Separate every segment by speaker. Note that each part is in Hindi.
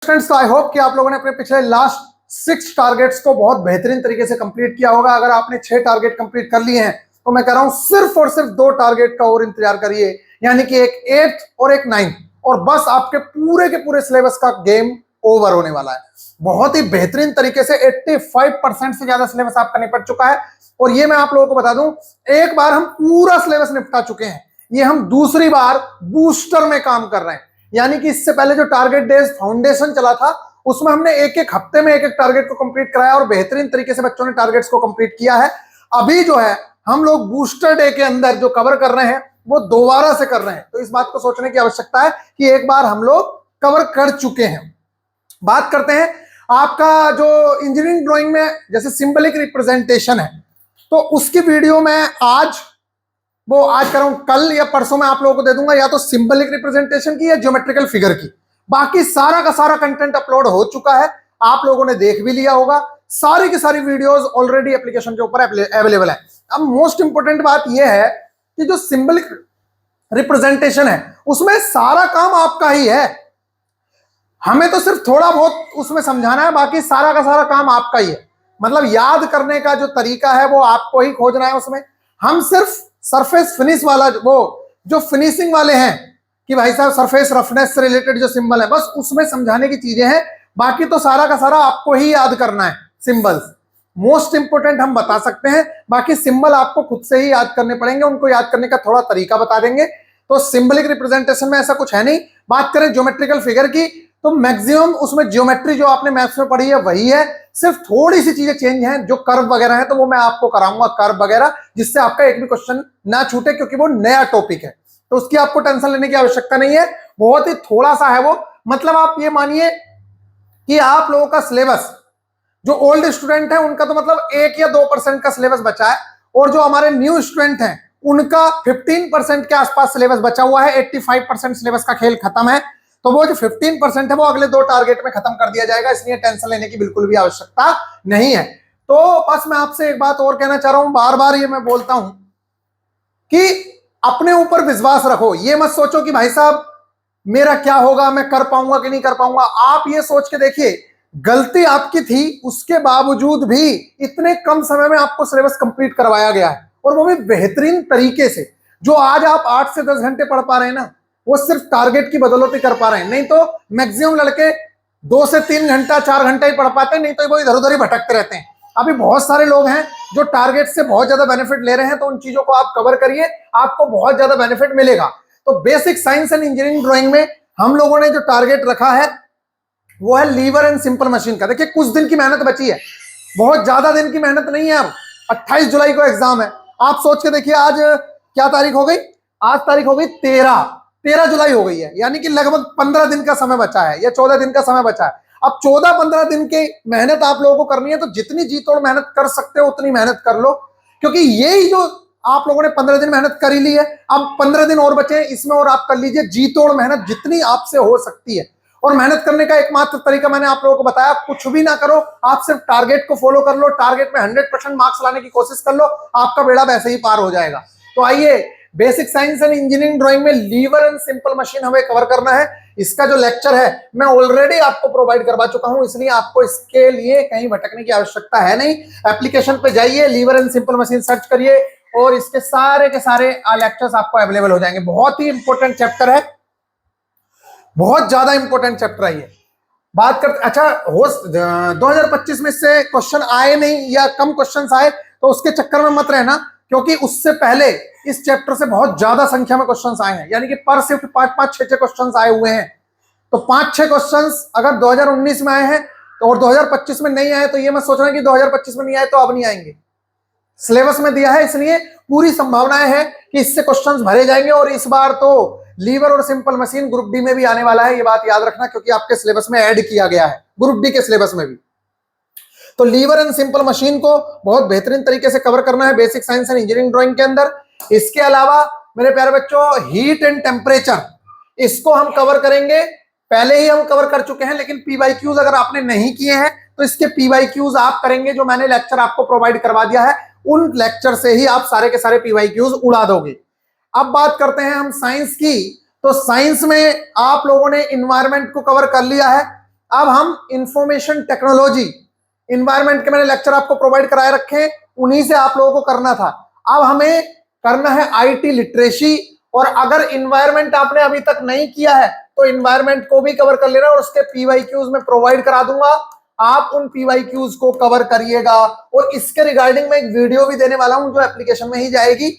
Speaker 1: फ्रेंड्स, तो आई होप कि आप लोगों ने अपने पिछले लास्ट 6 टारगेट्स को बहुत बेहतरीन तरीके से कंप्लीट किया होगा। अगर आपने 6 टारगेट कंप्लीट कर लिए हैं तो मैं कह रहा हूं सिर्फ और सिर्फ 2 टारगेट का और इंतजार करिए, यानी कि एक 8th और एक 9th, और बस आपके पूरे के पूरे सिलेबस का गेम ओवर होने वाला है। बहुत ही बेहतरीन तरीके से 85% से ज्यादा सिलेबस आपका निपट चुका है। और ये मैं आप लोगों को बता दूं, एक बार हम पूरा सिलेबस निपटा चुके हैं, ये हम दूसरी बार बूस्टर में काम कर रहे हैं। यानी कि इससे पहले जो टारगेट डेज फाउंडेशन चला था उसमें हमने एक एक हफ्ते में एक एक टारगेट को कंप्लीट कराया और बेहतरीन तरीके से बच्चों ने टारगेट्स को कंप्लीट किया है। अभी जो है हम लोग बूस्टर डे के अंदर जो कवर कर रहे हैं वो दोबारा से कर रहे हैं, तो इस बात को सोचने की आवश्यकता है कि एक बार हम लोग कवर कर चुके हैं। बात करते हैं आपका जो इंजीनियरिंग ड्राइंग में जैसे सिंबलिक रिप्रेजेंटेशन है, तो उसकी वीडियो मैं आज कर रहा हूं, कल या परसों में आप लोगों को दे दूंगा, या तो सिंबलिक रिप्रेजेंटेशन की या ज्योमेट्रिकल फिगर की। बाकी सारा का सारा कंटेंट अपलोड हो चुका है, आप लोगों ने देख भी लिया होगा। सारी की सारी वीडियोस ऑलरेडी एप्लीकेशन के ऊपर अवेलेबल है। अब मोस्ट इंपोर्टेंट बात यह है कि जो सिंबलिक रिप्रेजेंटेशन है उसमें सारा काम आपका ही है, हमें तो सिर्फ थोड़ा बहुत उसमें समझाना है, बाकी सारा का सारा काम आपका ही है। मतलब याद करने का जो तरीका है वो आपको ही खोजना है उसमें। हम सिर्फ सरफेस फिनिश वाला, वो जो फिनिशिंग वाले हैं कि भाई साहब सरफेस रफनेस से रिलेटेड जो सिंबल है बस उसमें समझाने की चीजें हैं, बाकी तो सारा का सारा आपको ही याद करना है। सिंबल्स मोस्ट इंपोर्टेंट हम बता सकते हैं, बाकी सिंबल आपको खुद से ही याद करने पड़ेंगे, उनको याद करने का थोड़ा तरीका बता देंगे। तो सिंबलिक रिप्रेजेंटेशन में ऐसा कुछ है नहीं। बात करें ज्योमेट्रिकल फिगर की, तो मैक्सिमम उसमें ज्योमेट्री जो आपने मैथ्स में पढ़ी है वही है, सिर्फ थोड़ी सी चीजें चेंज हैं। जो कर्व वगैरह है तो वो मैं आपको कराऊंगा कर्व वगैरह, जिससे आपका एक भी क्वेश्चन ना छूटे, क्योंकि वो नया टॉपिक है, तो उसकी आपको टेंशन लेने की आवश्यकता नहीं है। बहुत ही थोड़ा सा है वो। मतलब आप ये मानिए कि आप लोगों का सिलेबस, जो ओल्ड स्टूडेंट है उनका तो मतलब 1 या 2% का सिलेबस बचा है, और जो हमारे न्यू स्टूडेंट हैं उनका 15% के आसपास सिलेबस बचा हुआ है। 85% सिलेबस का खेल खत्म है, तो वो जो 15% है वो अगले 2 टारगेट में खत्म कर दिया जाएगा, इसलिए टेंशन लेने की बिल्कुल भी आवश्यकता नहीं है। तो बस मैं आपसे एक बात और कहना चाह रहा हूं, बार बार ये मैं बोलता हूं कि अपने ऊपर विश्वास रखो। ये मत सोचो कि भाई साहब मेरा क्या होगा, मैं कर पाऊंगा कि नहीं कर पाऊंगा। आप ये सोच के देखिए, गलती आपकी थी, उसके बावजूद भी इतने कम समय में आपको सिलेबस कंप्लीट करवाया गया है, और वो भी बेहतरीन तरीके से। जो आज आप 8 से 10 घंटे पढ़ पा रहे हैं ना, वो सिर्फ टारगेट की बदौलत ही कर पा रहे हैं, नहीं तो मैक्सिमम लड़के 2 से 3 घंटा 4 घंटा ही पढ़ पाते हैं, नहीं तो वो इधर उधर ही भटकते रहते हैं। अभी बहुत सारे लोग हैं जो टारगेट से बहुत ज्यादा बेनिफिट ले रहे हैं, तो उन चीजों को आप कवर करिए, आपको बहुत ज्यादा बेनिफिट मिलेगा। तो basic science and engineering drawing में हम लोगों ने जो टारगेट रखा है वो है लीवर एंड सिंपल मशीन का। देखिए कुछ दिन की मेहनत बची है, बहुत ज्यादा दिन की मेहनत नहीं है। अब 28 जुलाई को एग्जाम है, आप सोच के देखिए आज क्या तारीख हो गई, आज तारीख हो गई 13 जुलाई हो गई है, यानी कि लगभग 15 दिन का समय बचा है या 14 दिन का समय बचा है। अब 14-15 दिन की मेहनत आप लोगों को करनी है, तो जितनी जी तोड़ मेहनत कर सकते हो उतनी मेहनत कर लो, क्योंकि यही जो आप लोगों ने 15 दिन मेहनत कर ही ली है, अब 15 दिन और बचे हैं, इसमें और आप कर लीजिए जी तोड़ मेहनत जितनी आपसे हो सकती है। और मेहनत करने का एकमात्र तरीका मैंने आप लोगों को बताया, कुछ भी ना करो, आप सिर्फ टारगेट को फॉलो कर लो, टारगेट में 100% मार्क्स लाने की कोशिश कर लो, आपका बेड़ा वैसे ही पार हो जाएगा। तो आइए, basic science and engineering drawing में लीवर एंड सिंपल मशीन हमें कवर करना है। इसका जो लेक्चर है मैं ऑलरेडी आपको प्रोवाइड करवा चुका हूं, इसलिए आपको इसके लिए कहीं भटकने की आवश्यकता है नहीं। एप्लीकेशन पे जाइए, lever and simple machine search करिए, और इसके सारे के सारे लेक्चर्स आपको अवेलेबल हो जाएंगे। बहुत ही इंपॉर्टेंट चैप्टर है, बहुत ज्यादा इंपॉर्टेंट चैप्टर है ये। बात करते, अच्छा हो 2025 में से क्वेश्चन आए नहीं या कम क्वेश्चन आए तो उसके चक्कर में मत रहना, क्योंकि उससे पहले इस चैप्टर से बहुत ज्यादा संख्या में क्वेश्चंस आए हैं, यानी कि पर शिफ्ट 5-5, 6-6 क्वेश्चंस आए हुए हैं। तो 5-6 क्वेश्चंस अगर 2019 में आए हैं तो और 2025 में नहीं आए, तो ये मत सोचना कि 2025 में नहीं आए तो अब नहीं आएंगे। सिलेबस में दिया है, इसलिए पूरी संभावनाएं है कि इससे क्वेश्चंस भरे जाएंगे। और इस बार तो लीवर और सिंपल मशीन ग्रुप डी में भी आने वाला है, ये बात याद रखना, क्योंकि आपके सिलेबस में ऐड किया गया है ग्रुप डी के सिलेबस में भी। तो लीवर एंड सिंपल मशीन को बहुत बेहतरीन तरीके से कवर करना है basic science and engineering drawing के अंदर। इसके अलावा मेरे प्यारे बच्चों, हीट एंड टेम्परेचर, इसको हम कवर करेंगे, पहले ही हम कवर कर चुके हैं, लेकिन पीवाईक्यूज अगर आपने नहीं किए हैं तो इसके पीवाईक्यूज आप करेंगे। जो मैंने लेक्चर आपको प्रोवाइड करवा दिया है उन लेक्चर से ही आप सारे के सारे पीवाईक्यूज उड़ा दोगे। अब बात करते हैं हम साइंस की। तो साइंस में आप लोगों ने इन्वायरमेंट को कवर कर लिया है, अब हम इंफॉर्मेशन टेक्नोलॉजी, इन्वायरमेंट के मैंने लेक्चर आपको प्रोवाइड कराए रखे, उन्हीं से आप लोगों को करना था। अब हमें करना है आईटी लिटरेसी, और अगर इन्वायरमेंट आपने अभी तक नहीं किया है तो इन्वायरमेंट को भी कवर कर लेना, और उसके पीवाईक्यूज में प्रोवाइड करा दूंगा, आप उन पीवाईक्यूज को कवर करिएगा। और इसके रिगार्डिंग में एक वीडियो भी देने वाला हूं जो एप्लीकेशन में ही जाएगी,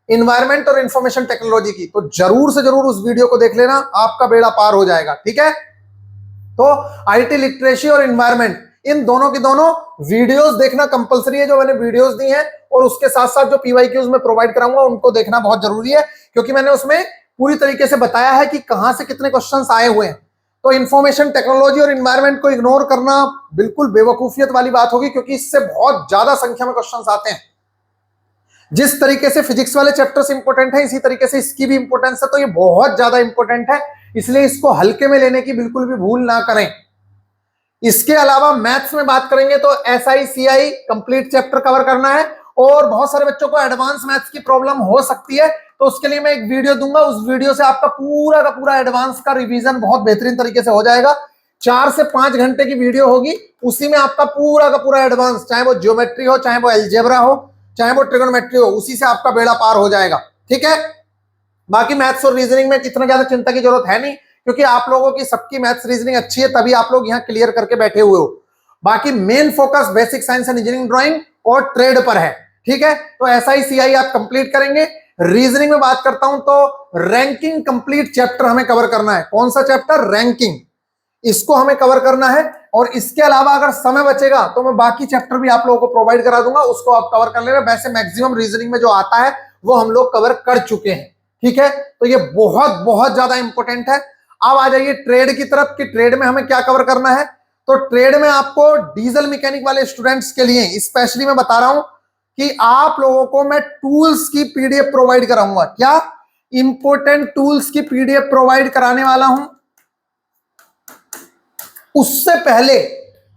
Speaker 1: इन्वायरमेंट और इंफॉर्मेशन टेक्नोलॉजी की, तो जरूर से जरूर उस वीडियो को देख लेना, आपका बेड़ा पार हो जाएगा। ठीक है, तो आईटी लिटरेसी और इन्वायरमेंट, इन दोनों की दोनों वीडियोस देखना कंपलसरी है, जो मैंने वीडियोस दी हैं, और उसके साथ साथ जो पीवाईक्यूज में प्रोवाइड कराऊंगा उनको देखना बहुत जरूरी है, क्योंकि मैंने उसमें पूरी तरीके से बताया है कि कहां से कितने क्वेश्चंस आए हुए हैं। तो इंफॉर्मेशन टेक्नोलॉजी और इन्वायरमेंट को इग्नोर करना बिल्कुल बेवकूफियत वाली बात होगी, क्योंकि इससे बहुत ज्यादा संख्या में क्वेश्चंस आते हैं। जिस तरीके से फिजिक्स वाले चैप्टर्स इंपॉर्टेंट है, इसी तरीके से इसकी भी इंपॉर्टेंस है, तो ये बहुत ज्यादा इंपॉर्टेंट है, इसलिए इसको हल्के में लेने की बिल्कुल भी भूल ना करें। इसके अलावा मैथ्स में बात करेंगे तो SI CI complete chapter cover करना है, और बहुत सारे बच्चों को एडवांस मैथ्स की प्रॉब्लम हो सकती है, तो उसके लिए मैं एक वीडियो दूंगा, उस वीडियो से आपका पूरा का पूरा एडवांस का रिवीजन बहुत बेहतरीन तरीके से हो जाएगा। 4 से 5 घंटे की वीडियो होगी, उसी में आपका पूरा का पूरा एडवांस, चाहे वो ज्योमेट्री हो, चाहे वो एल्जेब्रा हो, चाहे वो ट्रिगोनोमेट्री हो, उसी से आपका बेड़ा पार हो जाएगा। ठीक है, बाकी मैथ्स और रीजनिंग में कितना ज्यादा चिंता की जरूरत है नहीं, क्योंकि आप लोगों की सबकी मैथ्स रीजनिंग अच्छी है, तभी आप लोग यहाँ क्लियर करके बैठे हुए हो। बाकी main focus basic science and engineering drawing और ट्रेड पर है। ठीक है, तो एसआई सीआई आप कंप्लीट करेंगे। रीजनिंग में बात करता हूं तो रैंकिंग कंप्लीट चैप्टर हमें कवर करना है। कौन सा चैप्टर? रैंकिंग, इसको हमें कवर करना है। और इसके अलावा अगर समय बचेगा तो मैं बाकी चैप्टर भी आप लोगों को प्रोवाइड करा दूंगा, उसको आप कवर कर लेना। वैसे मैक्सिमम रीजनिंग में जो आता है वो हम लोग कवर कर चुके हैं। ठीक है, तो ये बहुत बहुत ज्यादा इंपॉर्टेंट है। अब आ जाइए ट्रेड की तरफ, कि ट्रेड में हमें क्या कवर करना है। तो ट्रेड में आपको डीजल मैकेनिक वाले स्टूडेंट्स के लिए स्पेशली मैं बता रहा हूं कि आप लोगों को मैं टूल्स की पीडीएफ प्रोवाइड कराऊंगा। क्या? इंपोर्टेंट टूल्स की पीडीएफ प्रोवाइड कराने वाला हूं। उससे पहले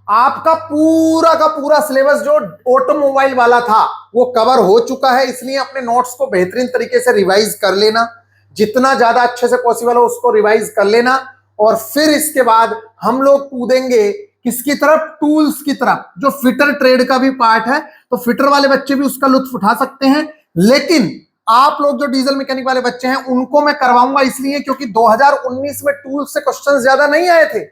Speaker 1: आपका पूरा का पूरा सिलेबस जो ऑटोमोबाइल वाला था वो कवर हो चुका है, इसलिए अपने नोट्स को बेहतरीन तरीके से रिवाइज कर लेना, जितना ज्यादा अच्छे से पॉसिबल हो उसको रिवाइज कर लेना। और फिर इसके बाद हम लोग कूदेंगे किसकी तरफ? टूल्स की तरफ, जो फिटर ट्रेड का भी पार्ट है। तो फिटर वाले बच्चे भी उसका लुत्फ उठा सकते हैं, लेकिन आप लोग जो डीजल मैकेनिक वाले बच्चे हैं उनको मैं करवाऊंगा, इसलिए क्योंकि 2019 में टूल्स से क्वेश्चन ज्यादा नहीं आए थे,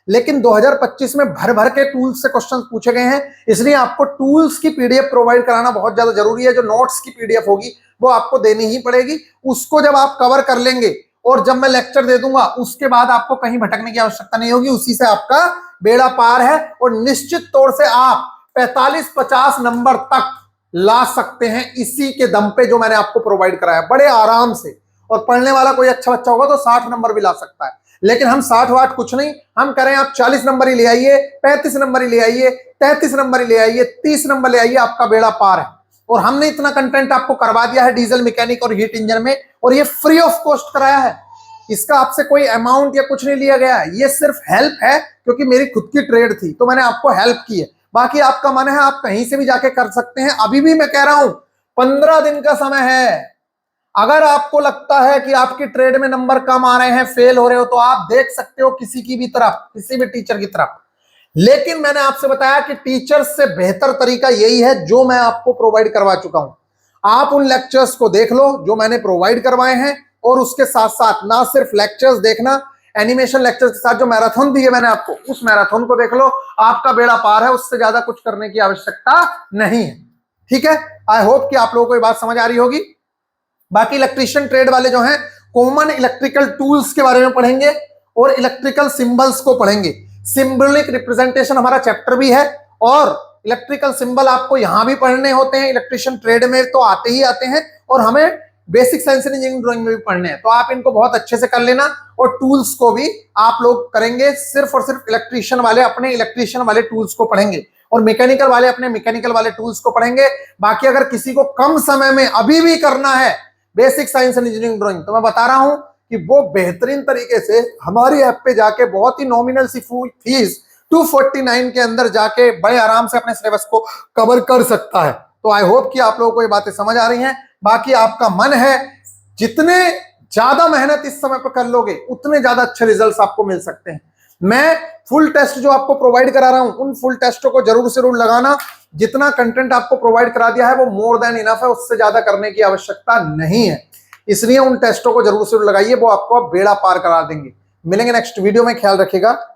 Speaker 1: लेकिन 2025 में भर भर के टूल्स से क्वेश्चंस पूछे गए हैं, इसलिए आपको टूल्स की पीडीएफ प्रोवाइड कराना बहुत ज्यादा जरूरी है। जो नोट्स की पीडीएफ होगी वो आपको देनी ही पड़ेगी। उसको जब आप कवर कर लेंगे और जब मैं लेक्चर दे दूंगा उसके बाद आपको कहीं भटकने की आवश्यकता नहीं होगी, उसी से आपका बेड़ा पार है। और निश्चित तौर से आप 45-50 नंबर तक ला सकते हैं इसी के दम पे जो मैंने आपको प्रोवाइड कराया, बड़े आराम से। और पढ़ने वाला कोई अच्छा बच्चा होगा तो 60 नंबर भी ला सकता है, लेकिन हम 60 वाट कुछ नहीं, हम करें आप 40 नंबर ही ले आइए, 35 नंबर ही ले आइए, 33 नंबर ही ले आइए, 30 नंबर ले आइए, आपका बेड़ा पार है। और हमने इतना कंटेंट आपको करवा दिया है डीजल मैकेनिक और हीट इंजन में, और ये फ्री ऑफ कॉस्ट कराया है। इसका आपसे कोई अमाउंट या कुछ नहीं लिया गया है, ये सिर्फ हेल्प है, क्योंकि मेरी खुद की ट्रेड थी तो मैंने आपको हेल्प की है। बाकी आपका मन है आप कहीं से भी जाके कर सकते हैं। अभी भी मैं कह रहा हूं 15 दिन का समय है। अगर आपको लगता है कि आपकी ट्रेड में नंबर कम आ रहे हैं, फेल हो रहे हो, तो आप देख सकते हो किसी की भी तरफ, किसी भी टीचर की तरफ। लेकिन मैंने आपसे बताया कि टीचर से बेहतर तरीका यही है जो मैं आपको प्रोवाइड करवा चुका हूं। आप उन लेक्चर्स को देख लो जो मैंने प्रोवाइड करवाए हैं, और उसके साथ साथ ना सिर्फ लेक्चर्स देखना, एनिमेशन लेक्चर्स के साथ जो मैराथन दी है मैंने आपको, उस मैराथन को देख लो, आपका बेड़ा पार है। उससे ज्यादा कुछ करने की आवश्यकता नहीं है। ठीक है, आई होप कि आप लोगों को ये बात समझ आ रही होगी। बाकी इलेक्ट्रीशियन ट्रेड वाले जो हैं कॉमन इलेक्ट्रिकल टूल्स के बारे में पढ़ेंगे और इलेक्ट्रिकल सिंबल्स को पढ़ेंगे। सिंबलिक रिप्रेजेंटेशन हमारा चैप्टर भी है, और इलेक्ट्रिकल सिंबल आपको यहां भी पढ़ने होते हैं, इलेक्ट्रीशियन ट्रेड में तो आते ही आते हैं, और हमें basic science and engineering drawing में भी पढ़ने हैं। तो आप इनको बहुत अच्छे से कर लेना, और टूल्स को भी आप लोग करेंगे। सिर्फ और सिर्फ इलेक्ट्रीशियन वाले अपने इलेक्ट्रीशियन वाले टूल्स को पढ़ेंगे, और मैकेनिकल वाले अपने मैकेनिकल वाले टूल्स को पढ़ेंगे। बाकी अगर किसी को कम समय में अभी भी करना है basic science and engineering drawing, तो मैं बता रहा हूं कि वो बेहतरीन तरीके से हमारी ऐप पे जाके बहुत ही नॉमिनल सी फीस 249 के अंदर जाके बड़े आराम से अपने सिलेबस को कवर कर सकता है। तो आई होप कि आप लोगों को ये बातें समझ आ रही हैं। बाकी आपका मन है, जितने ज्यादा मेहनत इस समय पर कर लोगे उतने ज्यादा अच्छे रिजल्ट्स आपको मिल सकते हैं। मैं फुल टेस्ट जो आपको प्रोवाइड करा रहा हूं, उन फुल टेस्टों को जरूर से जरूर लगाना। जितना कंटेंट आपको प्रोवाइड करा दिया है वो मोर देन इनफ है, उससे ज्यादा करने की आवश्यकता नहीं है। इसलिए उन टेस्टों को जरूर से जरूर लगाइए, वो आपको बेड़ा पार करा देंगे। मिलेंगे नेक्स्ट वीडियो में, ख्याल रखिएगा।